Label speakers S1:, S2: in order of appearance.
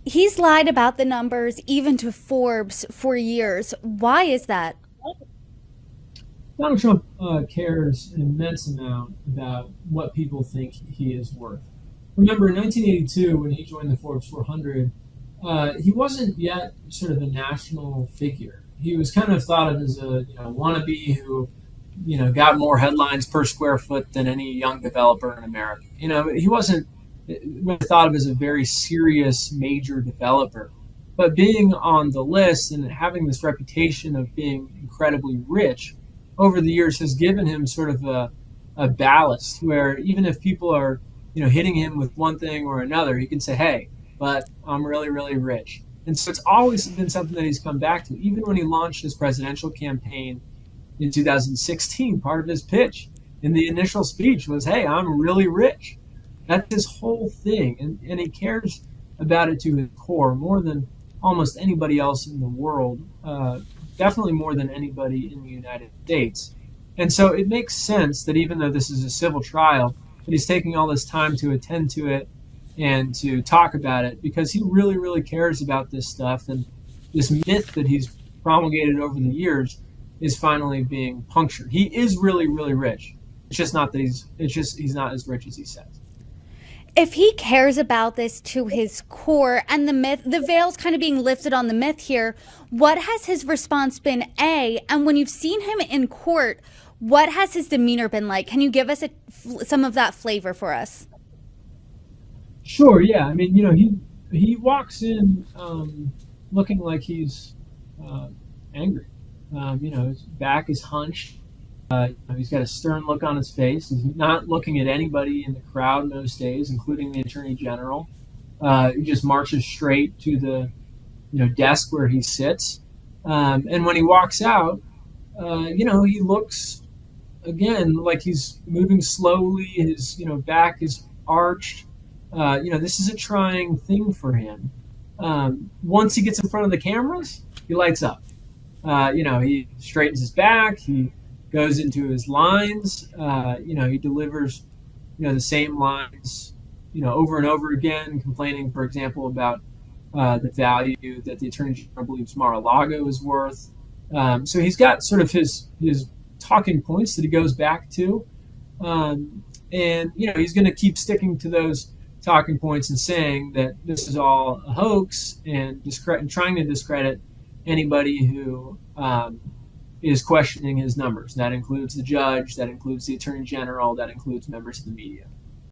S1: He's lied about the numbers even to Forbes for years. Why is that?
S2: Donald Trump cares an immense amount about what people think he is worth. Remember, in 1982, when he joined the Forbes 400, he wasn't yet sort of a national figure. He was kind of thought of as a wannabe who got more headlines per square foot than any young developer in America. He wasn't really thought of as a very serious major developer. But being on the list and having this reputation of being incredibly rich over the years has given him sort of a ballast where even if people are hitting him with one thing or another, he can say, hey, but I'm really, really rich. And so it's always been something that he's come back to. Even when he launched his presidential campaign in 2016, part of his pitch in the initial speech was, hey, I'm really rich. That's his whole thing. And he cares about it to his core more than almost anybody else in the world, definitely more than anybody in the United States. And so it makes sense that even though this is a civil trial, that he's taking all this time to attend to it and to talk about it because he really, really cares about this stuff. And this myth that he's promulgated over the years is finally being punctured. He is really, really rich. It's just not that he's not as rich as he says.
S1: If he cares about this to his core and the myth, the veil's kind of being lifted on the myth here, what has his response been? And when you've seen him in court, what has his demeanor been like? Can you give us some of that flavor for us?
S2: Sure, yeah. I mean, he walks in looking like he's uh, angry. His back is hunched. He's got a stern look on his face. He's not looking at anybody in the crowd most days, including the attorney general. He just marches straight to the desk where he sits. And when he walks out, he looks again like he's moving slowly. His back is arched. This is a trying thing for him. Once he gets in front of the cameras, he lights up. He straightens his back. He goes into his lines. He delivers, the same lines, over and over again, complaining, for example, about the value that the attorney general believes Mar-a-Lago is worth. So he's got sort of his talking points that he goes back to, and he's going to keep sticking to those talking points and saying that this is all a hoax and trying to discredit anybody who is questioning his numbers. That includes the judge, that includes the attorney general, that includes members of the media.